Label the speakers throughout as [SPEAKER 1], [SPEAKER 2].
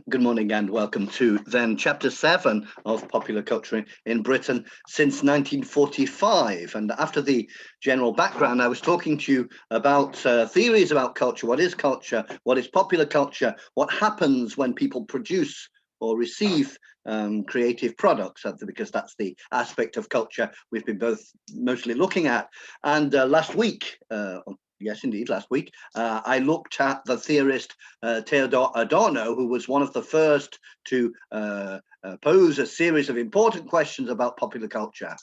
[SPEAKER 1] Good morning and welcome to then chapter 7 of popular culture in Britain since 1945. And after the general background, I was talking to you about theories about culture. What is popular culture? What happens when people produce or receive creative products, because that's the aspect of culture we've been both mostly looking at. And last week, yes, indeed, last week, I looked at the theorist Theodor Adorno, who was one of the first to pose a series of important questions about popular culture.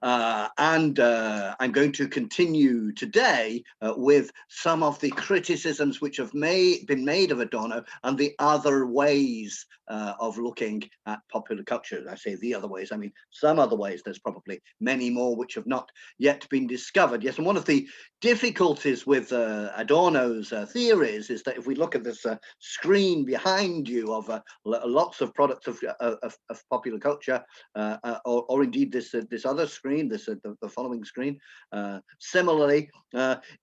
[SPEAKER 1] I'm going to continue today with some of the criticisms which have been made of Adorno and the other ways of looking at popular culture. I say the other ways, I mean some other ways. There's probably many more which have not yet been discovered. Yes, and one of the difficulties with Adorno's theories is that if we look at this screen behind you of lots of products of popular culture, or indeed this other screen, the following screen. Similarly,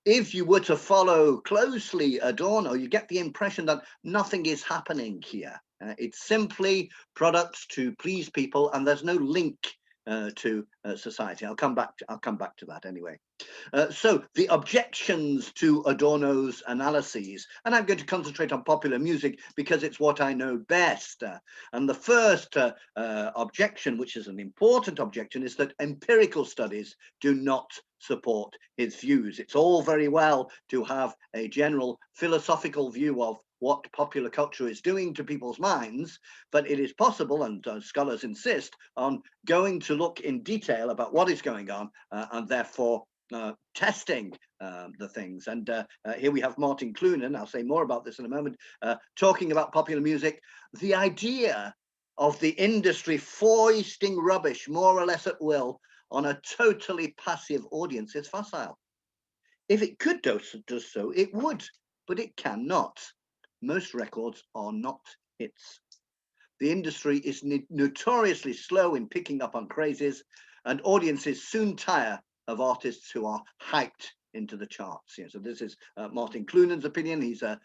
[SPEAKER 1] if you were to follow closely Adorno, you get the impression that nothing is happening here. It's simply products to please people, and there's no link to society. I'll come back to that anyway. So the objections to Adorno's analyses, and I'm going to concentrate on popular music because it's what I know best. And the first objection, which is an important objection, is that empirical studies do not support his views. It's all very well to have a general philosophical view of what popular culture is doing to people's minds, but it is possible, and scholars insist on going to look in detail about what is going on, and therefore testing the things. And here we have Martin Clunen, I'll say more about this in a moment, talking about popular music. The idea of the industry foisting rubbish more or less at will on a totally passive audience is facile. If it could do so, it would, but it cannot. Most records are not hits. The industry is notoriously slow in picking up on crazes, and audiences soon tire of artists who are hyped into the charts. Yeah, so this is Martin Clunen's opinion. He's a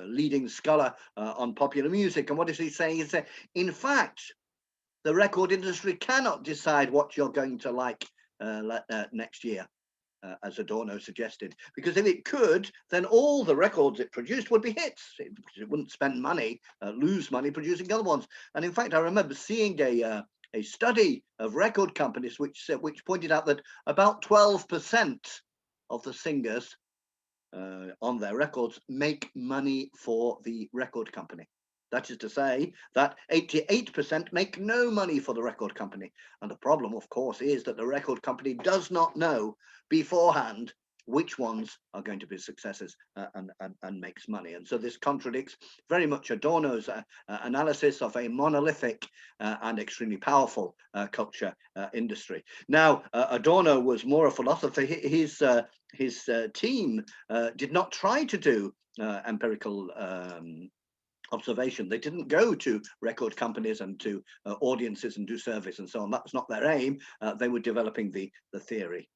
[SPEAKER 1] leading scholar on popular music. And what is he saying? Is that, in fact, the record industry cannot decide what you're going to like next year, as Adorno suggested, because if it could, then all the records it produced would be hits. It wouldn't spend money, lose money producing other ones. And in fact, I remember seeing a study of record companies which pointed out that about 12% of the singers on their records make money for the record company. That is to say that 88% make no money for the record company. And the problem, of course, is that the record company does not know beforehand which ones are going to be successes and makes money. And so this contradicts very much Adorno's analysis of a monolithic and extremely powerful culture industry. Now, Adorno was more a philosopher. His team did not try to do empirical observation. They didn't go to record companies and to audiences and do surveys and so on. That was not their aim. They were developing the theory.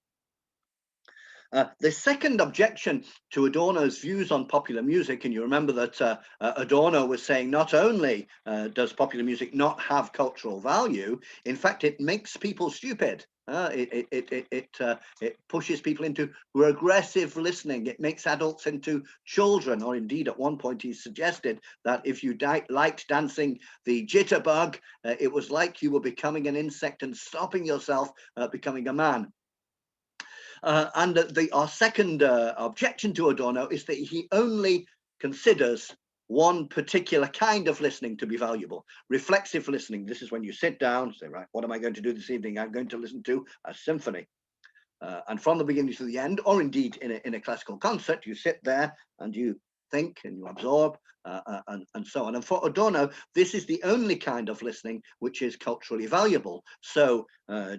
[SPEAKER 1] The second objection to Adorno's views on popular music, and you remember that Adorno was saying not only does popular music not have cultural value, in fact, it makes people stupid. It pushes people into regressive listening. It makes adults into children, or indeed at one point he suggested that if you liked dancing the jitterbug, it was like you were becoming an insect and stopping yourself becoming a man. And our second objection to Adorno is that he only considers one particular kind of listening to be valuable. Reflexive listening. This is when you sit down and say, right, what am I going to do this evening? I'm going to listen to a symphony. And from the beginning to the end, or indeed in a classical concert, you sit there and you think and you absorb and so on. And for Adorno, this is the only kind of listening which is culturally valuable. So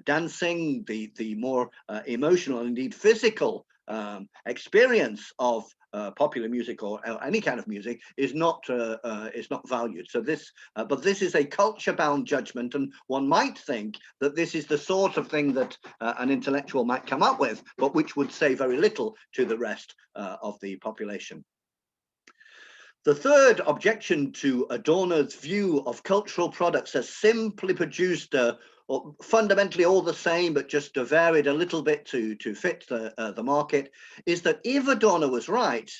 [SPEAKER 1] dancing, the more emotional and indeed physical experience of popular music or any kind of music is not valued. So but this is a culture-bound judgment, and one might think that this is the sort of thing that an intellectual might come up with, but which would say very little to the rest of the population. The third objection to Adorno's view of cultural products as simply produced fundamentally all the same, but just varied a little bit to fit the market, is that if Adorno was right,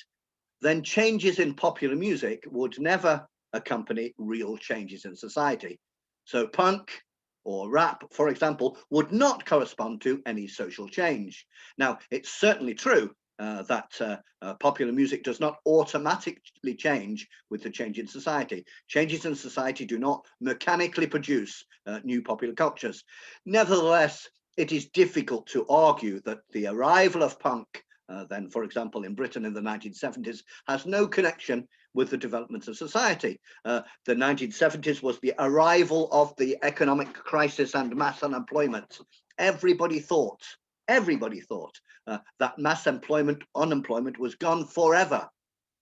[SPEAKER 1] then changes in popular music would never accompany real changes in society. So punk or rap, for example, would not correspond to any social change. Now, it's certainly true that popular music does not automatically change with the change in society. Changes in society do not mechanically produce new popular cultures. Nevertheless, it is difficult to argue that the arrival of punk, then, for example, in Britain in the 1970s, has no connection with the development of society. The 1970s was the arrival of the economic crisis and mass unemployment. Everybody thought that mass unemployment was gone forever.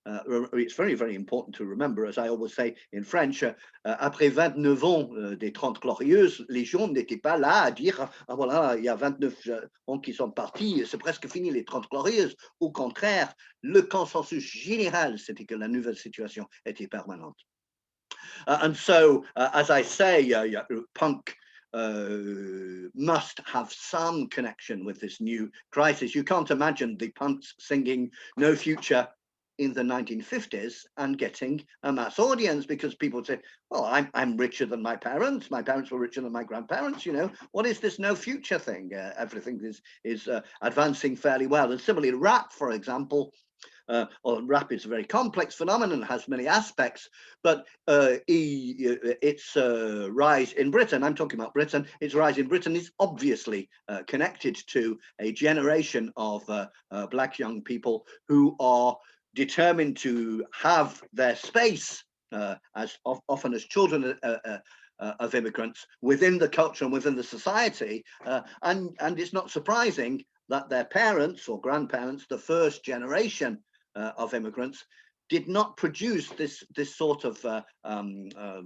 [SPEAKER 1] It's very, very important to remember, as I always say in French, après 29 ans des 30 glorieuses, les gens n'étaient pas là à dire, ah voilà, il y a 29 ans qui sont partis, c'est presque fini les 30 glorieuses. Au contraire, le consensus général, c'était que la nouvelle situation était permanente. And so, as I say, punk must have some connection with this new crisis. You can't imagine the punks singing No Future in the 1950s and getting a mass audience, because people would say, well, I'm richer than my parents were richer than my grandparents, you know, what is this no future thing? Everything is advancing fairly well. And similarly, rap, for example, rap is a very complex phenomenon, has many aspects, but its rise in Britain, I'm talking about Britain, its rise in Britain is obviously connected to a generation of black young people who are determined to have their space as often as children of immigrants within the culture and within the society, and it's not surprising that their parents or grandparents, the first generation of immigrants, did not produce this sort of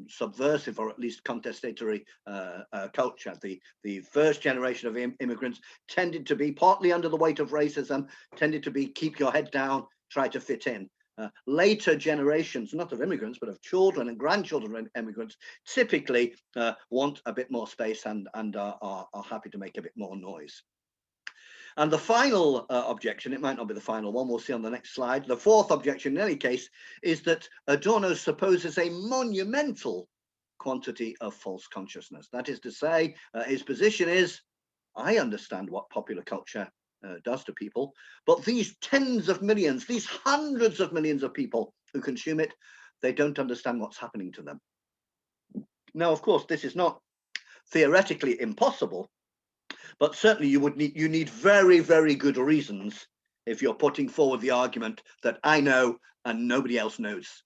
[SPEAKER 1] subversive or at least contestatory culture. The first generation of immigrants tended to be partly under the weight of racism, tended to be keep your head down, try to fit in. Later generations, not of immigrants, but of children and grandchildren of immigrants, typically want a bit more space and are happy to make a bit more noise. And the final objection, it might not be the final one, we'll see on the next slide. The fourth objection, in any case, is that Adorno supposes a monumental quantity of false consciousness. That is to say, his position is, I understand what popular culture does to people, but these tens of millions, these hundreds of millions of people who consume it, they don't understand what's happening to them. Now, of course, this is not theoretically impossible, but certainly you need very, very good reasons if you're putting forward the argument that I know and nobody else knows,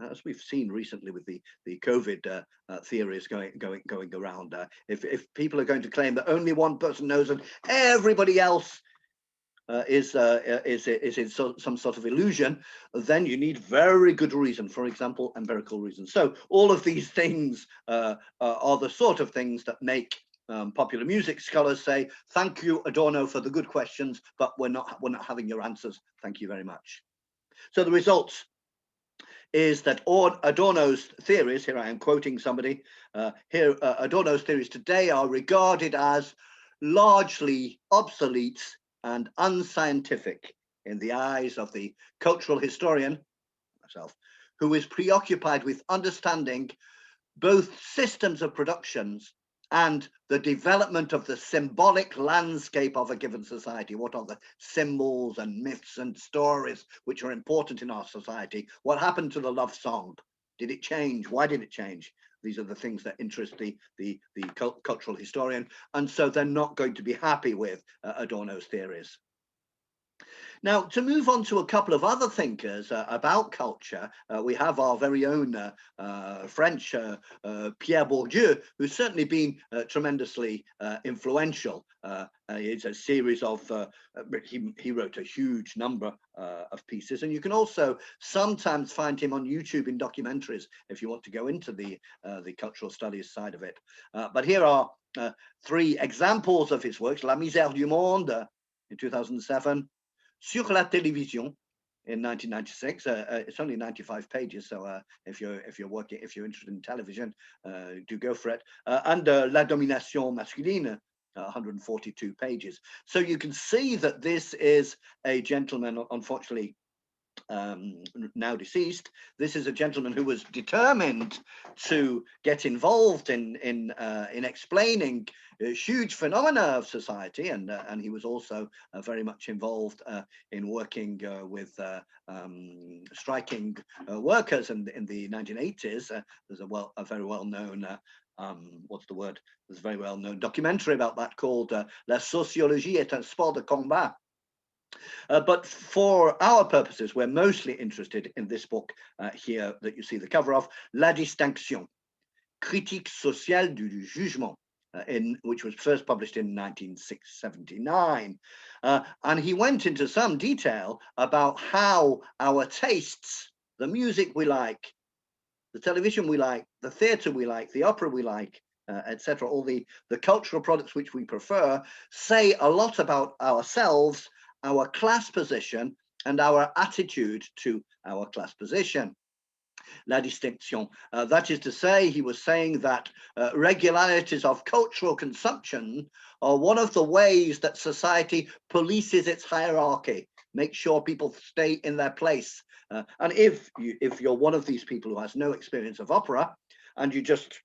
[SPEAKER 1] as we've seen recently with the COVID theories going around. If people are going to claim that only one person knows and everybody else is in some sort of illusion, then you need very good reason, for example, empirical reasons. So all of these things are the sort of things that make popular music scholars say, thank you, Adorno, for the good questions, but we're not having your answers. Thank you very much. So the results is that Adorno's theories, here I am quoting somebody, Adorno's theories today are regarded as largely obsolete and unscientific in the eyes of the cultural historian, myself, who is preoccupied with understanding both systems of productions and the development of the symbolic landscape of a given society. What are the symbols and myths and stories which are important in our society? What happened to the love song? Did it change? Why did it change? These are the things that interest the cultural historian, and so they're not going to be happy with Adorno's theories. Now, to move on to a couple of other thinkers about culture, we have our very own French Pierre Bourdieu, who's certainly been tremendously influential. It's a series of, he wrote a huge number of pieces, and you can also sometimes find him on YouTube in documentaries if you want to go into the cultural studies side of it. But here are three examples of his works: La Misère du Monde in 2007, Sur la télévision in 1996. It's only 95 pages, so if you're interested in television, do go for it. And La Domination Masculine, 142 pages. So you can see that this is a gentleman, unfortunately now deceased. This is a gentleman who was determined to get involved in explaining huge phenomena of society, and he was also very much involved in working with striking workers in the 1980s. There's a very well known what's the word? There's a very well known documentary about that called La sociologie est un sport de combat. But for our purposes, we're mostly interested in this book here that you see the cover of, La Distinction, Critique sociale du jugement, which was first published in 1979. And he went into some detail about how our tastes, the music we like, the television we like, the theatre we like, the opera we like, etc., all the cultural products which we prefer, say a lot about ourselves, our class position, and our attitude to our class position. La distinction. That is to say, he was saying that regularities of cultural consumption are one of the ways that society polices its hierarchy, make sure people stay in their place. And if you're one of these people who has no experience of opera, and you just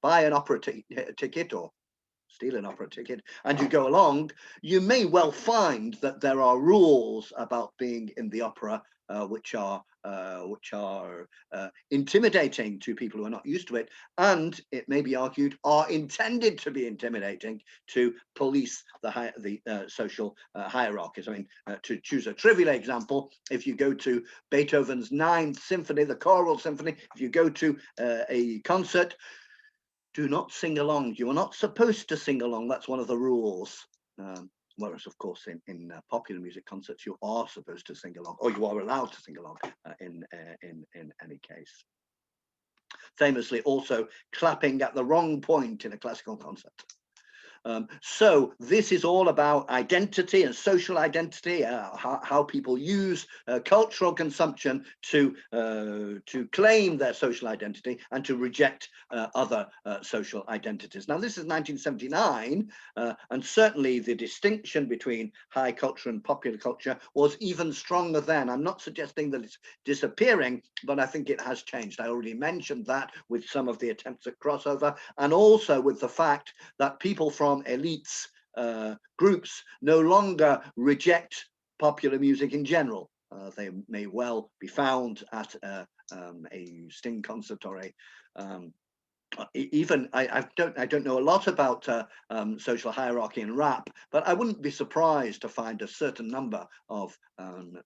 [SPEAKER 1] buy an opera ticket or steal an opera ticket and you go along, you may well find that there are rules about being in the opera which are intimidating to people who are not used to it, and it may be argued are intended to be intimidating to police the social hierarchies. I mean, to choose a trivial example, if you go to Beethoven's Ninth Symphony, the choral symphony, if you go to a concert, do not sing along. You are not supposed to sing along. That's one of the rules. Whereas, of course, in popular music concerts, you are supposed to sing along, or you are allowed to sing along in any case. Famously, also clapping at the wrong point in a classical concert. So this is all about identity and social identity, how people use cultural consumption to claim their social identity and to reject other social identities. Now, this is 1979, and certainly the distinction between high culture and popular culture was even stronger then. I'm not suggesting that it's disappearing, but I think it has changed. I already mentioned that with some of the attempts at crossover, and also with the fact that people from elites groups no longer reject popular music in general. They may well be found at a Sting concert or even I don't know a lot about social hierarchy in rap, but I wouldn't be surprised to find a certain number of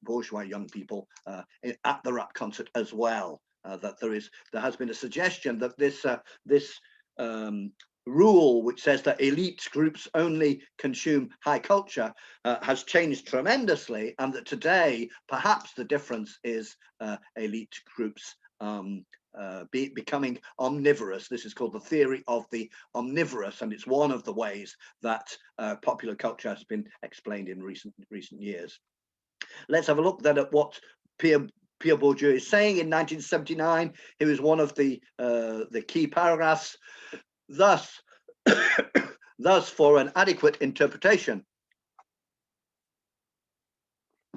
[SPEAKER 1] bourgeois young people at the rap concert as well. That there has been a suggestion that this rule, which says that elite groups only consume high culture, has changed tremendously, and that today perhaps the difference is elite groups becoming omnivorous. This is called the theory of the omnivorous, and it's one of the ways that popular culture has been explained in recent years. Let's have a look then at what Pierre Bourdieu is saying in 1979. Here is one of the key paragraphs. Thus, thus, for an adequate interpretation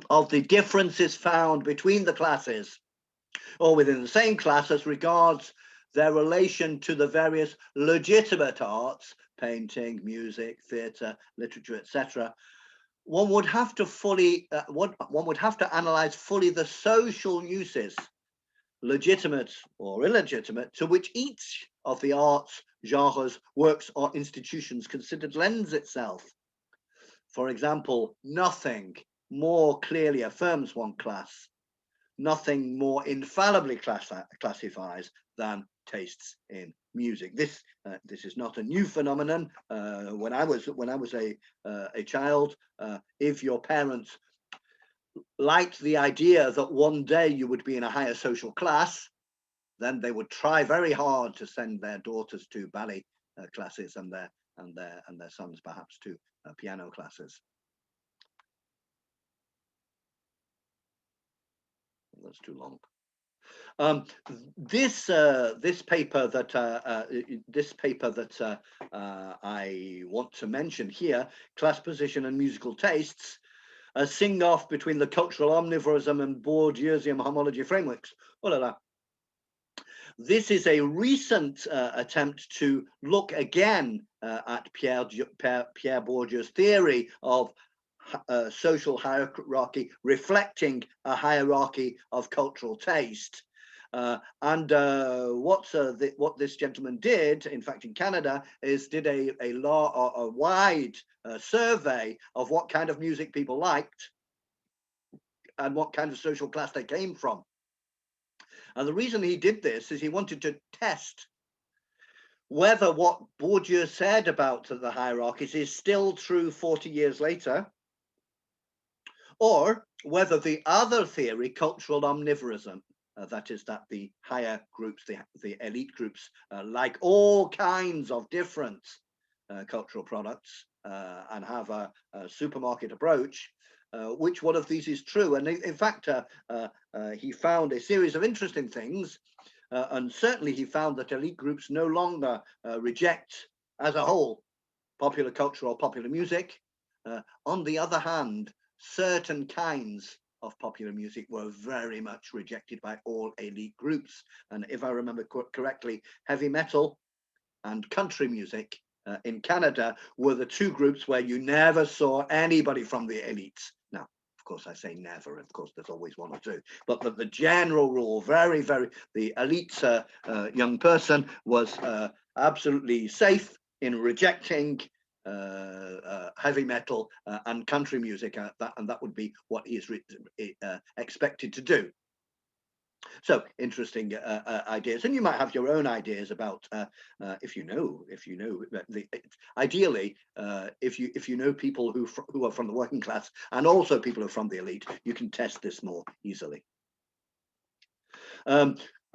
[SPEAKER 1] of the differences found between the classes or within the same class as regards their relation to the various legitimate arts, painting, music, theatre, literature, etc., one would have to analyze fully the social uses, legitimate or illegitimate, to which each of the arts, genres, works, or institutions considered lends itself. For example, nothing more clearly affirms one class, nothing more infallibly classifies than tastes in music. This is not a new phenomenon. When I was a child, if your parents liked the idea that one day you would be in a higher social class, then they would try very hard to send their daughters to ballet classes and their sons perhaps to piano classes. that's too long. This paper that I want to mention here, Class Position and Musical Tastes, sing off between the cultural omnivorism and Bourdieusian homology frameworks. Oh la la. This is a recent attempt to look again at Pierre Bourdieu's theory of social hierarchy, reflecting a hierarchy of cultural taste. What this gentleman did, in fact, in Canada, is did a wide survey of what kind of music people liked and what kind of social class they came from. And the reason he did this is he wanted to test whether what Bourdieu said about the hierarchies is still true 40 years later, or whether the other theory, cultural omnivorism, that is that the higher groups, the elite groups, like all kinds of different cultural products and have a supermarket approach, which one of these is true? And in fact, he found a series of interesting things, and certainly he found that elite groups no longer reject, as a whole, popular culture or popular music. On the other hand, certain kinds of popular music were very much rejected by all elite groups. And if I remember correctly, heavy metal and country music in Canada were the two groups where you never saw anybody from the elites. Now, of course, I say never, of course, there's always one or two, but the general rule, the elite young person was absolutely safe in rejecting heavy metal and country music, and that would be what he is expected to do. So interesting ideas, and you might have your own ideas about ideally if you know people who are from the working class and also people who are from the elite, you can test this more easily.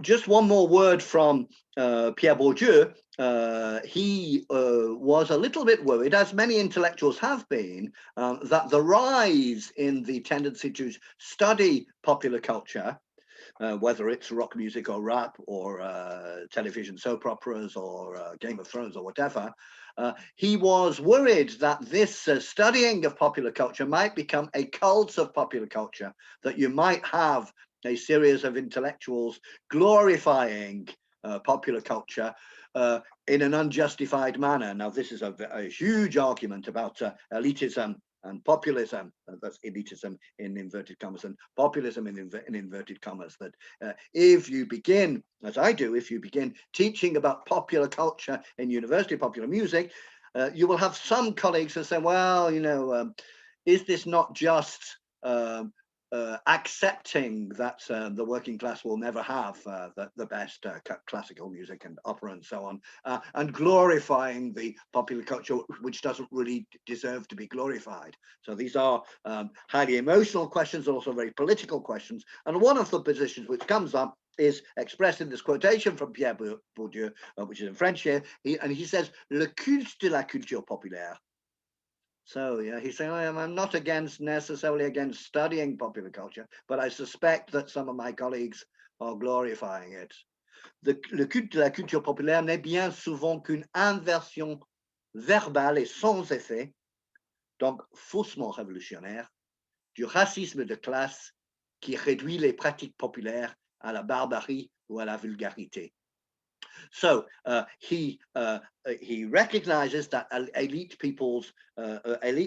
[SPEAKER 1] Just one more word from Pierre Bourdieu. He was a little bit worried, as many intellectuals have been, that the rise in the tendency to study popular culture, whether it's rock music or rap or television soap operas or Game of Thrones or whatever, he was worried that this studying of popular culture might become a cult of popular culture, that you might have a series of intellectuals glorifying popular culture in an unjustified manner. Now, this is a huge argument about elitism and populism. That's elitism in inverted commas and populism in inverted commas. That if you begin, as I do, if you begin teaching about popular culture in university, popular music, you will have some colleagues who say, well, is this not just accepting that the working class will never have the best classical music and opera and so on, and glorifying the popular culture, which doesn't really deserve to be glorified. So these are highly emotional questions, also very political questions. And one of the positions which comes up is expressed in this quotation from Pierre Bourdieu, which is in French here, and he says, "Le culte de la culture populaire." So yeah, he's saying, I'm not necessarily against studying popular culture, but I suspect that some of my colleagues are glorifying it. Le culte de la culture populaire n'est bien souvent qu'une inversion verbale et sans effet, donc faussement révolutionnaire, du racisme de classe qui réduit les pratiques populaires à la barbarie ou à la vulgarité. So he recognizes that elite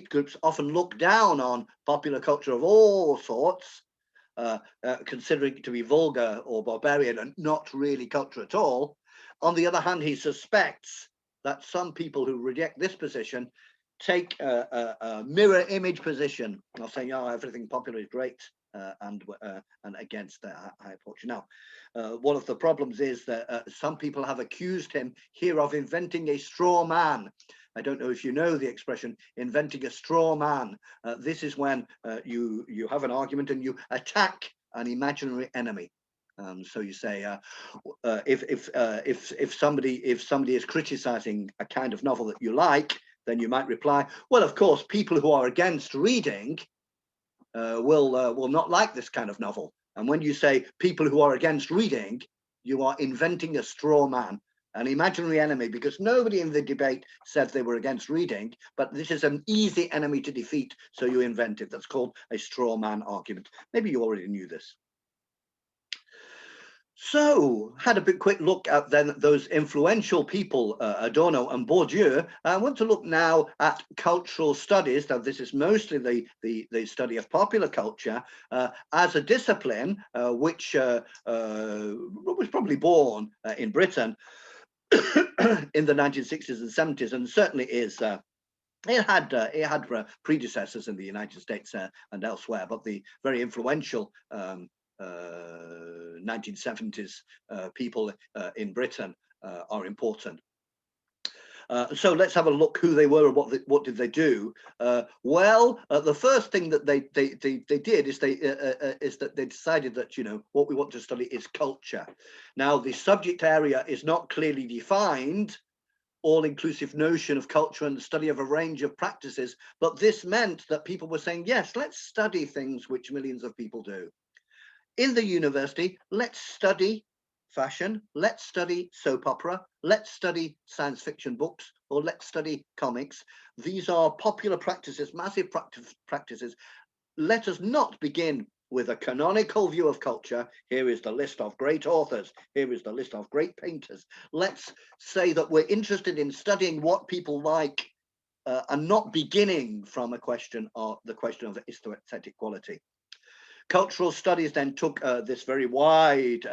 [SPEAKER 1] groups often look down on popular culture of all sorts, considering it to be vulgar or barbarian and not really culture at all. On the other hand, he suspects that some people who reject this position take a mirror image position of saying, oh, everything popular is great, and against high culture. Now, one of the problems is that some people have accused him here of inventing a straw man. I don't know if you know the expression, inventing a straw man. This is when you have an argument and you attack an imaginary enemy. So you say, if somebody is criticizing a kind of novel that you like, then you might reply, well, of course, people who are against reading will not like this kind of novel. And when you say people who are against reading, you are inventing a straw man, an imaginary enemy, because nobody in the debate said they were against reading, but this is an easy enemy to defeat, so you invent it. That's called a straw man argument. Maybe you already knew this. So, had a big quick look at then those influential people, Adorno and Bourdieu. I want to look now at cultural studies. Now, this is mostly the study of popular culture as a discipline, which was probably born in Britain in the 1960s and 70s, and certainly is. It had predecessors in the United States and elsewhere, but the very influential 1970s people in Britain are important. So let's have a look who they were and what did they do. Well, the first thing that they did is that they decided that, you know, what we want to study is culture. Now, the subject area is not clearly defined, all-inclusive notion of culture and the study of a range of practices, but this meant that people were saying, yes, let's study things which millions of people do. In the university, let's study fashion, let's study soap opera, let's study science fiction books, or let's study comics. These are popular practices, massive practices. Let us not begin with a canonical view of culture. Here is the list of great authors. Here is the list of great painters. Let's say that we're interested in studying what people like and not beginning from the question of aesthetic quality. Cultural studies then took this very wide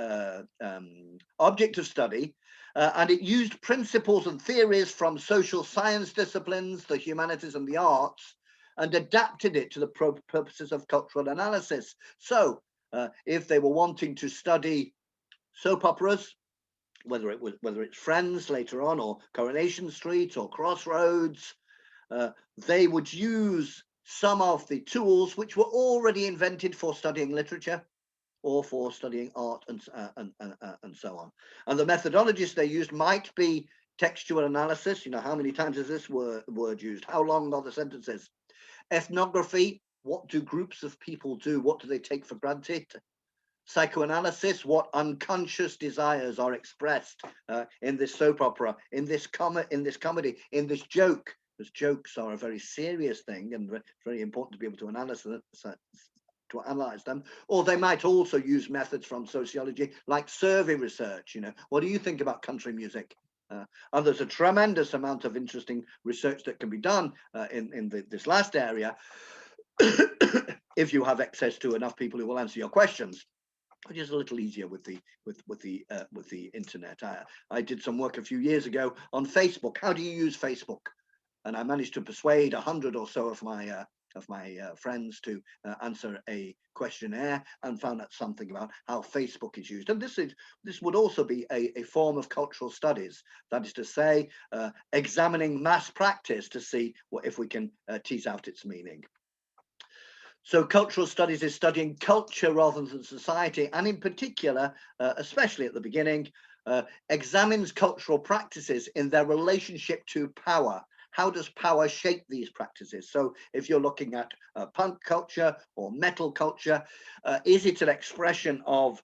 [SPEAKER 1] object of study, and it used principles and theories from social science disciplines, the humanities and the arts, and adapted it to the purposes of cultural analysis. So if they were wanting to study soap operas, whether it's Friends later on, or Coronation Street, or Crossroads, they would use some of the tools which were already invented for studying literature or for studying art and so on. And the methodologies they used might be textual analysis. You know, how many times is this word used? How long are the sentences? Ethnography, what do groups of people do? What do they take for granted? Psychoanalysis, what unconscious desires are expressed in this soap opera, in this comedy, in this joke. Because jokes are a very serious thing, and it's very important to be able to analyze them. Or they might also use methods from sociology, like survey research. You know, what do you think about country music? And there's a tremendous amount of interesting research that can be done in this last area if you have access to enough people who will answer your questions, which is a little easier with the internet. I did some work a few years ago on Facebook. How do you use Facebook? And I managed to persuade 100 or so of my friends to answer a questionnaire, and found out something about how Facebook is used. And this would also be a form of cultural studies. That is to say, examining mass practice to see if we can tease out its meaning. So cultural studies is studying culture rather than society, and in particular, especially at the beginning, examines cultural practices in their relationship to power. How does power shape these practices? So if you're looking at punk culture or metal culture, is it an expression of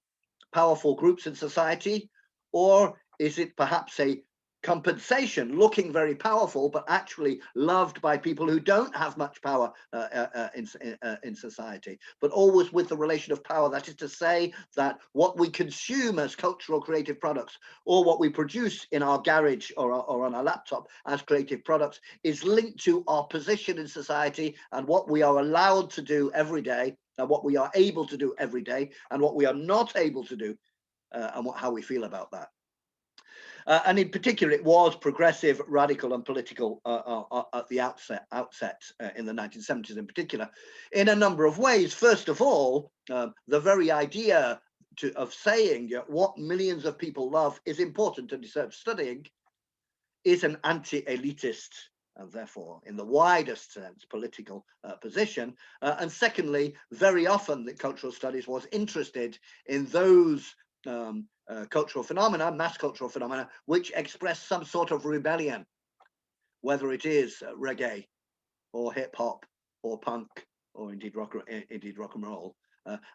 [SPEAKER 1] powerful groups in society, or is it perhaps a compensation, looking very powerful, but actually loved by people who don't have much power in society, but always with the relation of power? That is to say, that what we consume as cultural creative products, or what we produce in our garage or on our laptop as creative products, is linked to our position in society and what we are allowed to do every day, and what we are able to do every day, and what we are not able to do, and how we feel about that. And in particular, it was progressive, radical, and political at the outset in the 1970s in particular, in a number of ways. First of all, the very idea of saying what millions of people love is important and deserves studying is an anti-elitist, and therefore, in the widest sense, political position. And secondly, very often the cultural studies was interested in those cultural phenomena, mass cultural phenomena, which express some sort of rebellion, whether it is reggae or hip hop or punk or indeed rock and roll.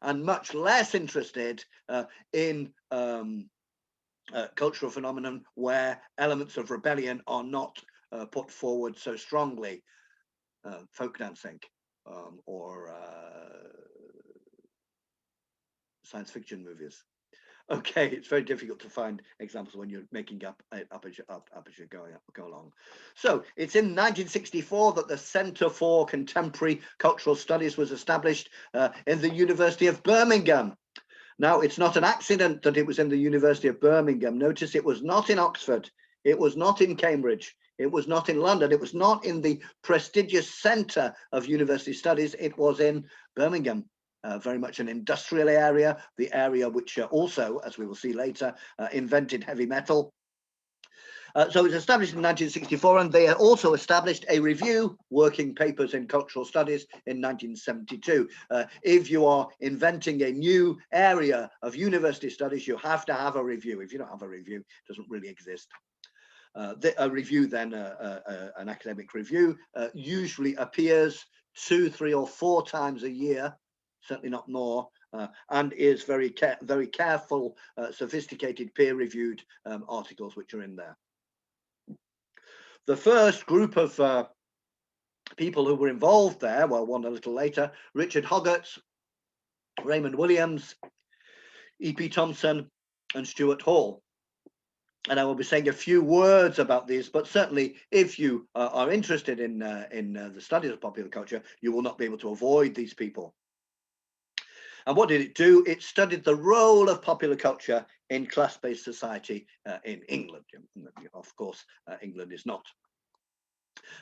[SPEAKER 1] and much less interested in cultural phenomenon where elements of rebellion are not put forward so strongly, folk dancing or science fiction movies. Okay, it's very difficult to find examples when you're making up as you go along. So it's in 1964 that the Centre for Contemporary Cultural Studies was established in the University of Birmingham. Now, it's not an accident that it was in the University of Birmingham. Notice it was not in Oxford, it was not in Cambridge, it was not in London, it was not in the prestigious centre of university studies, it was in Birmingham. Very much an industrial area, the area which also, as we will see later, invented heavy metal. So it was established in 1964, and they also established a review, Working Papers in Cultural Studies, in 1972. If you are inventing a new area of university studies, you have to have a review. If you don't have a review, it doesn't really exist. A review, then an academic review, usually appears 2, 3, or 4 times a year, certainly not more, and is very careful, sophisticated, peer-reviewed articles which are in there. The first group of people who were involved there, well, one a little later, Richard Hoggart, Raymond Williams, E.P. Thompson, and Stuart Hall. And I will be saying a few words about these, but certainly if you are interested in the studies of popular culture, you will not be able to avoid these people. And what did it do? It studied the role of popular culture in class-based society in England. Of course, England is not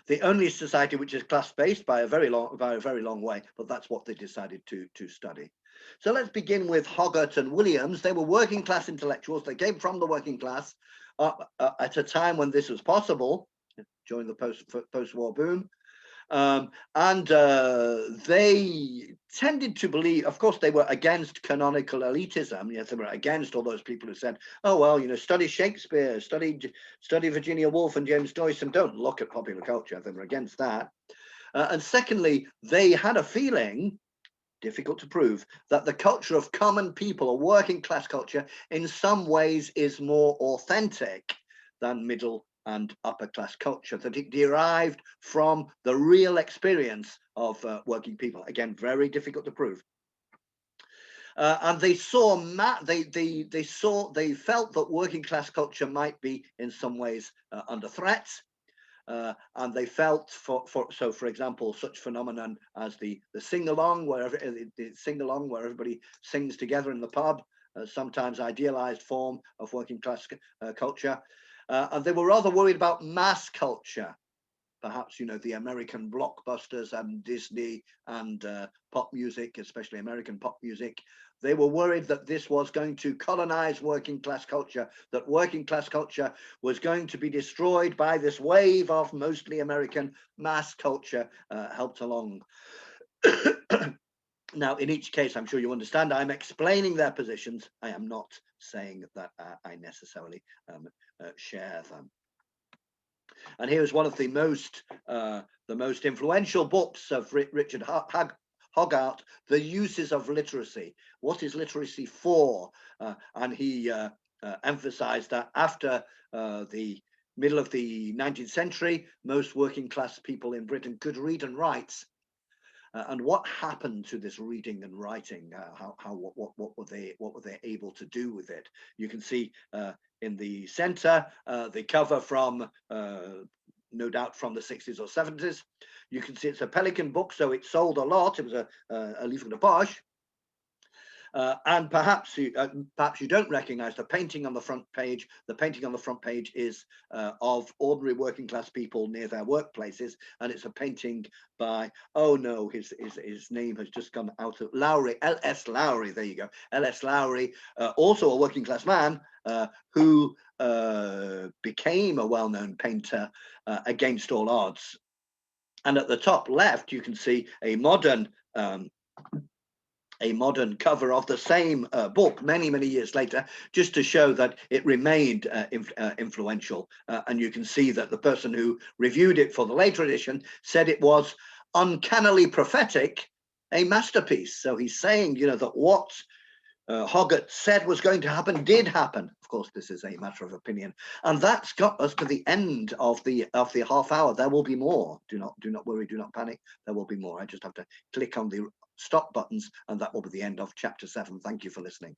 [SPEAKER 1] the only society which is class-based by a very long way, but that's what they decided to study. So let's begin with Hoggart and Williams. They were working class intellectuals. They came from the working class at a time when this was possible, during the post-war boom. They tended to believe, of course, they were against canonical elitism. Yes, they were against all those people who said, oh, well, you know, study Shakespeare, study Virginia Woolf and James Joyce, and don't look at popular culture. They were against that. And secondly, they had a feeling, difficult to prove, that the culture of common people, or working class culture, in some ways is more authentic than middle and upper class culture, that it derived from the real experience of working people. Again, very difficult to prove. And they saw they felt that working class culture might be in some ways under threat. And they felt for example, such phenomenon as the sing-along, where everybody sings together in the pub, sometimes idealized form of working class culture. And they were rather worried about mass culture, perhaps, you know, the American blockbusters and Disney and pop music, especially American pop music. They were worried that this was going to colonize working class culture, that working class culture was going to be destroyed by this wave of mostly American mass culture helped along. Now, in each case, I'm sure you understand, I'm explaining their positions. I am not saying that I necessarily share them. And here's one of the most influential books of Richard Hoggart, The Uses of Literacy. What is literacy for? And he emphasized that after the middle of the 19th century, most working class people in Britain could read and write. And what happened to this reading and writing? What were they able to do with it? You can see in the center the cover from no doubt from the 60s or 70s. You can see it's a Pelican book, so it sold a lot. It was a livre de poche. And perhaps you don't recognize the painting on the front page. The painting on the front page is of ordinary working class people near their workplaces, and it's a painting by, oh no, his name has just come out of Lowry, L.S. Lowry. There you go, L.S. Lowry, also a working class man who became a well-known painter against all odds. And at the top left, you can see a modern cover of the same book many years later, just to show that it remained influential. And you can see that the person who reviewed it for the later edition said it was uncannily prophetic, a masterpiece. So he's saying, you know, that what Hoggart said was going to happen did happen. Of course, this is a matter of opinion, and that's got us to the end of the half hour. There will be more. Do not worry. Do not panic. There will be more. I just have to click on the stop buttons, and that will be the end of chapter 7. Thank you for listening.